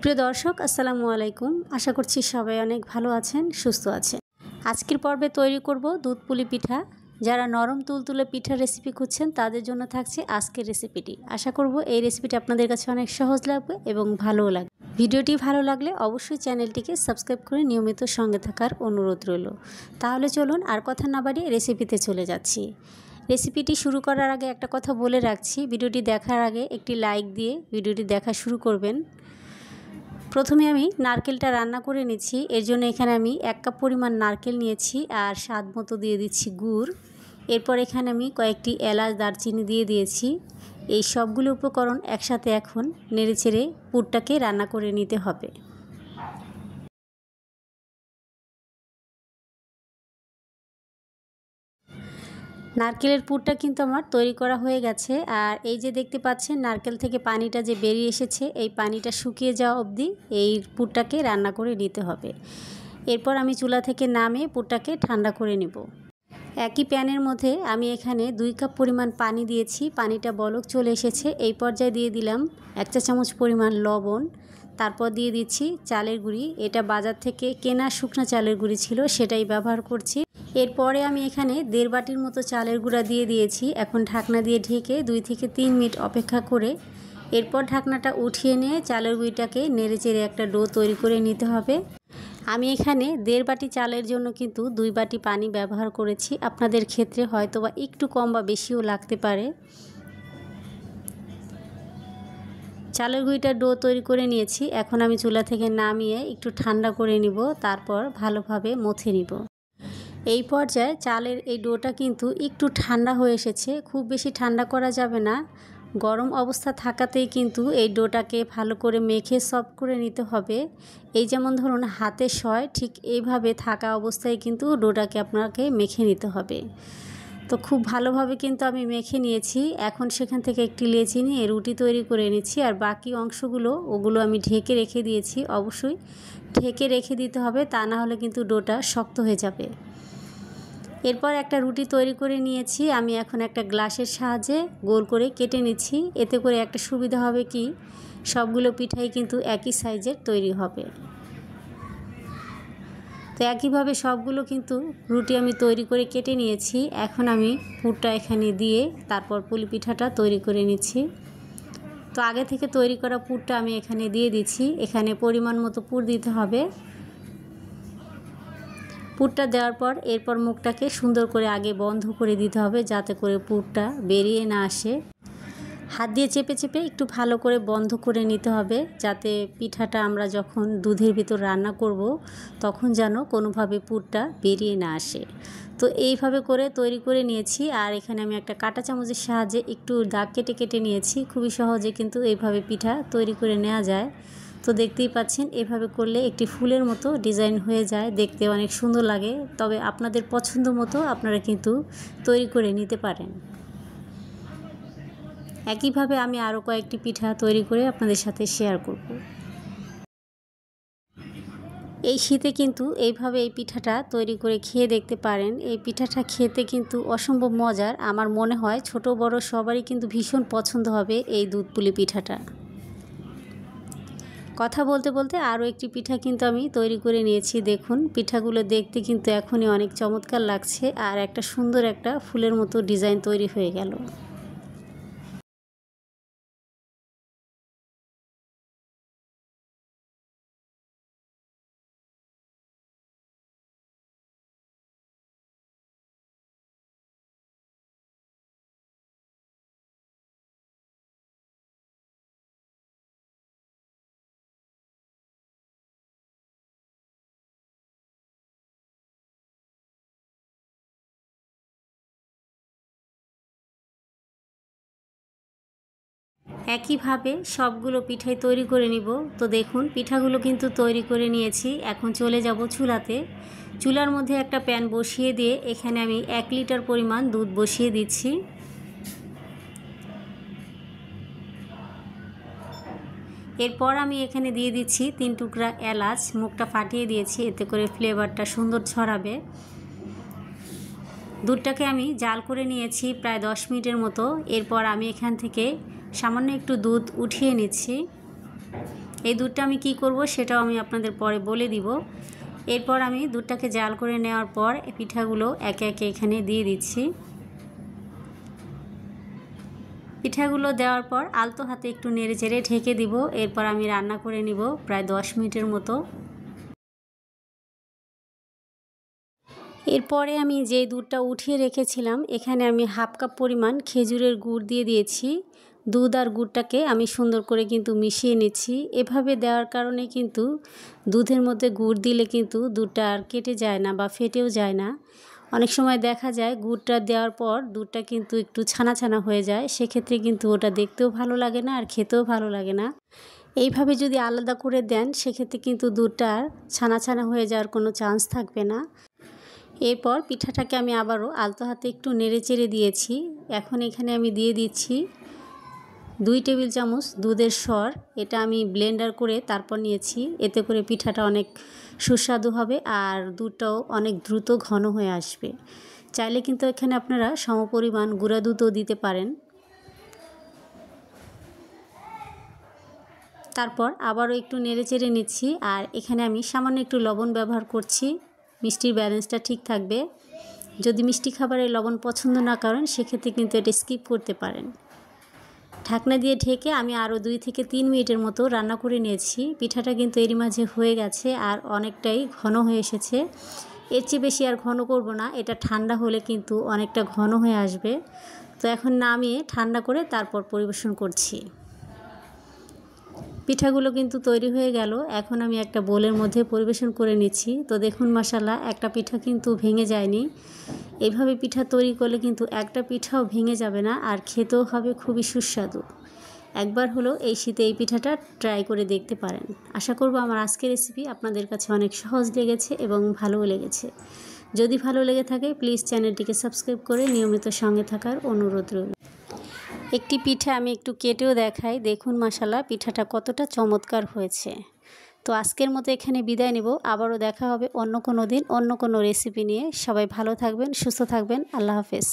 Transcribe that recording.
প্রিয় দর্শক আসসালামু আলাইকুম। আশা করছি সবাই অনেক ভালো আছেন, সুস্থ আছেন। আজকের পর্বে তৈরি করব দুধ পুলি পিঠা। যারা নরম তুলতুলে পিঠার রেসিপি খুঁজছেন তাদের জন্য থাকছে আজকের রেসিপিটি। আশা করব এই রেসিপিটি আপনাদের কাছে অনেক সহজ লাগবে এবং ভালোও লাগবে। ভিডিওটি ভালো লাগলে অবশ্যই চ্যানেলটিকে সাবস্ক্রাইব করে নিয়মিত সঙ্গে থাকার অনুরোধ রইল। তাহলে চলুন আর কথা না বাড়িয়ে রেসিপিতে চলে যাচ্ছি। রেসিপিটি শুরু করার আগে একটা কথা বলে রাখছি, ভিডিওটি দেখার আগে একটি লাইক দিয়ে ভিডিওটি দেখা শুরু করবেন। প্রথমে আমি নারকেলটা রান্না করে নিচ্ছি। এর জন্য এখানে আমি 1 কাপ পরিমাণ নারকেল নিয়েছি আর স্বাদ মতো দিয়ে দিচ্ছি গুড়। এরপর এখানে আমি কয়েকটি এলাচ দারচিনি দিয়ে দিয়েছি। এই সবগুলো উপকরণ একসাথে এখন নেড়েচেড়ে পুরটাকে রান্না করে নিতে হবে। নারকেলের পুরটা কিন্তু আমার তৈরি করা হয়ে গেছে। আর এই যে দেখতে পাচ্ছেন নারকেল থেকে পানিটা যে বেরিয়ে এসেছে, এই পানিটা শুকিয়ে যাওয়া অবধি এই পুরটাকে রান্না করে নিতে হবে। এরপর আমি চুলা থেকে নামিয়ে পুরটাকে ঠান্ডা করে নেব। একই প্যানের মধ্যে আমি এখানে 2 কাপ পরিমাণ পানি দিয়েছি। পানিটা বলক চলে এসেছে। এই পর্যায়ে দিয়ে দিলাম 1 চা চামচ পরিমাণ লবণ। তারপর দিয়ে দিচ্ছি চালের গুঁড়ি। এটা বাজার থেকে কেনা শুকনো চালের গুঁড়ি ছিল, সেটাই ব্যবহার করছি। এরপরে আমি এখানে 1.5 বাটির মতো চালের গুঁড়া দিয়ে দিয়েছি। এখন ঢাকনা দিয়ে ঢেকে 2 থেকে 3 মিনিট অপেক্ষা করে এরপর ঢাকনাটা উঠিয়ে নিয়ে চালের গুঁড়িটাকে নেড়েচেড়ে একটা ডো তৈরি করে নিতে হবে। আমি এখানে 1.5 বাটি চালের জন্য কিন্তু 2 বাটি পানি ব্যবহার করেছি। আপনাদের ক্ষেত্রে হয়তোবা একটু কম বা বেশিও লাগতে পারে। চালের গুঁড়িটা ডো তৈরি করে নিয়েছি। এখন আমি চুলা থেকে নামিয়ে একটু ঠান্ডা করে নিব, তারপর ভালোভাবে মথে নিব। এই পর্যায়ে চালের এই ডোটা কিন্তু একটু ঠান্ডা হয়ে এসেছে। খুব বেশি ঠান্ডা করা যাবে না। গরম অবস্থা থাকাতেই কিন্তু এই ডোটাকে ভালো করে মেখে সফট করে নিতে হবে। এই যেমন ধরুন হাতে সয়, ঠিক এইভাবে থাকা অবস্থায় কিন্তু ডোটাকে আপনাকে মেখে নিতে হবে। তো খুব ভালোভাবে কিন্তু আমি মেখে নিয়েছি। এখন সেখান থেকে একটি লেচি নিয়ে রুটি তৈরি করে নিচ্ছি। আর বাকি অংশগুলো ওগুলো আমি ঢেকে রেখে দিয়েছি। অবশ্যই ঢেকে রেখে দিতে হবে, তা না হলে কিন্তু ডোটা শক্ত হয়ে যাবে। এরপর একটা রুটি তৈরি করে নিয়েছি। আমি এখন একটা গ্লাসের সাহায্যে গোল করে কেটে নিচ্ছি। এতে করে একটা সুবিধা হবে কি, সবগুলো পিঠাই কিন্তু একই সাইজের তৈরি হবে। তো একইভাবে সবগুলো কিন্তু রুটি আমি তৈরি করে কেটে নিয়েছি। এখন আমি পুরটা এখানে দিয়ে তারপর পুলি পিঠাটা তৈরি করে নিচ্ছি। তো আগে থেকে তৈরি করা পুরটা আমি এখানে দিয়ে দিচ্ছি। এখানে পরিমাণ মতো পুর দিতে হবে। পুরটা দেওয়ার পর এরপর মুখটাকে সুন্দর করে আগে বন্ধ করে দিতে হবে, যাতে করে পুরটা বেরিয়ে না আসে। হাত দিয়ে চেপে চেপে একটু ভালো করে বন্ধ করে নিতে হবে, যাতে পিঠাটা আমরা যখন দুধের ভিতর রান্না করব তখন যেন কোনোভাবে পুরটা বেরিয়ে না আসে। তো এইভাবে করে তৈরি করে নিয়েছি। আর এখানে আমি একটা কাঁটা চামচের সাহায্যে একটু দাগ কেটে কেটে নিয়েছি। খুবই সহজে কিন্তু এইভাবে পিঠা তৈরি করে নেওয়া যায়। তো দেখতেই পাচ্ছেন এভাবে করলে একটি ফুলের মতো ডিজাইন হয়ে যায়, দেখতে অনেক সুন্দর লাগে। তবে আপনাদের পছন্দ মতো আপনারা কিন্তু তৈরি করে নিতে পারেন। একইভাবে আমি আরও কয়েকটি পিঠা তৈরি করে আপনাদের সাথে শেয়ার করব। এই শীতে কিন্তু এইভাবে এই পিঠাটা তৈরি করে খেয়ে দেখতে পারেন। এই পিঠাটা খেতে কিন্তু অসম্ভব মজার। আমার মনে হয় ছোট বড় সবারই কিন্তু ভীষণ পছন্দ হবে এই দুধ পুলি পিঠাটা। কথা বলতে বলতে আরও একটি পিঠা কিন্তু আমি তৈরি করে নিয়েছি। দেখুন পিঠাগুলো দেখতে কিন্তু এখনই অনেক চমৎকার লাগছে, আর একটা সুন্দর একটা ফুলের মতো ডিজাইন তৈরি হয়ে গেল। একইভাবে সবগুলো পিঠাই তৈরি করে নিব। তো দেখুন পিঠাগুলো কিন্তু তৈরি করে নিয়েছি। এখন চলে যাব চুলাতে। চুলার মধ্যে একটা প্যান বসিয়ে দিয়ে এখানে আমি 1 লিটার পরিমাণ দুধ বসিয়ে দিচ্ছি। এরপর আমি এখানে দিয়ে দিচ্ছি 3 টুকরা এলাচ। মুখটা ফাটিয়ে দিয়েছি, এতে করে ফ্লেভারটা সুন্দর ছড়াবে। দুধটাকে আমি জাল করে নিয়েছি প্রায় 10 মিনিটের মতো। এরপর আমি এখান থেকে সামান্য একটু দুধ উঠিয়ে নিচ্ছি। এই দুধটা আমি কি করব সেটাও আমি আপনাদের পরে বলে দিব। এরপর আমি দুধটাকে জাল করে নেওয়ার পর এই পিঠাগুলো একে একে এখানে দিয়ে দিচ্ছি। পিঠাগুলো দেওয়ার পর আলতো হাতে একটু নেড়েচেড়ে ঢেকে দিব। এরপর আমি রান্না করে নিব প্রায় 10 মিনিটের মতো। এরপরে আমি যে দুধটা উঠিয়ে রেখেছিলাম এখানে আমি হাফ কাপ পরিমাণ খেজুরের গুড় দিয়ে দিয়েছি। দুধ আর গুড়টাকে আমি সুন্দর করে কিন্তু মিশিয়ে নিচ্ছি। এভাবে দেওয়ার কারণে কিন্তু দুধের মধ্যে গুড় দিলে কিন্তু দুধটা আর কেটে যায় না বা ফেটেও যায় না। অনেক সময় দেখা যায় গুড়টা দেওয়ার পর দুধটা কিন্তু একটু ছানা ছানা হয়ে যায়, সেক্ষেত্রে কিন্তু ওটা দেখতেও ভালো লাগে না আর খেতেও ভালো লাগে না। এইভাবে যদি আলাদা করে দেন সেক্ষেত্রে কিন্তু দুধটা আর ছানা ছানা হয়ে যাওয়ার কোনো চান্স থাকবে না। এরপর পিঠাটাকে আমি আবারও আলতো হাতে একটু নেড়েচেড়ে দিয়েছি। এখন এখানে আমি দিয়ে দিচ্ছি 2 টেবিল চামচ দুধের সর। এটা আমি ব্লেন্ডার করে তারপর নিয়েছি। এতে করে পিঠাটা অনেক সুস্বাদু হবে আর দুধটাও অনেক দ্রুত ঘন হয়ে আসবে। চাইলে কিন্তু এখানে আপনারা সমপরিমাণ গুঁড়া দুধও দিতে পারেন। তারপর আবারও একটু নেড়েচেড়ে নিচ্ছি আর এখানে আমি সামান্য একটু লবণ ব্যবহার করছি। মিষ্টির ব্যালেন্সটা ঠিক থাকবে। যদি মিষ্টি খাবারে লবণ পছন্দ না করেন সেক্ষেত্রে কিন্তু এটা স্কিপ করতে পারেন। ঢাকনা দিয়ে ঢেকে আমি আরও 2 থেকে 3 মিনিটের মতো রান্না করে নিয়েছি। পিঠাটা কিন্তু এরই মাঝে হয়ে গেছে আর অনেকটাই ঘন হয়ে এসেছে। এর চেয়ে বেশি আর ঘন করব না, এটা ঠান্ডা হলে কিন্তু অনেকটা ঘন হয়ে আসবে। তো এখন নামিয়ে ঠান্ডা করে তারপর পরিবেশন করছি। পিঠাগুলো কিন্তু তৈরি হয়ে গেল। এখন আমি একটা বোলের মধ্যে পরিবেশন করে নিচ্ছি। তো দেখুন মাশাআল্লাহ, একটা পিঠা কিন্তু ভেঙে যায়নি। এইভাবে পিঠা তৈরি করলে কিন্তু একটা পিঠাও ভেঙে যাবে না আর খেতেও হবে খুবই সুস্বাদু। একবার হলো এই শীতে এই পিঠাটা ট্রাই করে দেখতে পারেন। আশা করব আমার আজকের রেসিপি আপনাদের কাছে অনেক সহজ লেগেছে এবং ভালোও লেগেছে। যদি ভালো লেগে থাকে প্লিজ চ্যানেলটিকে সাবস্ক্রাইব করে নিয়মিত সঙ্গে থাকার অনুরোধ রইল। একটি পিঠা আমি একটু কেটেও দেখাই। দেখুন মাশাআল্লাহ পিঠাটা কতটা চমৎকার হয়েছে। তো আজকের মতো এখানে বিদায় নেব। আবারও দেখা হবে অন্য কোনো দিন অন্য কোনো রেসিপি নিয়ে। সবাই ভালো থাকবেন, সুস্থ থাকবেন। আল্লাহ হাফেজ।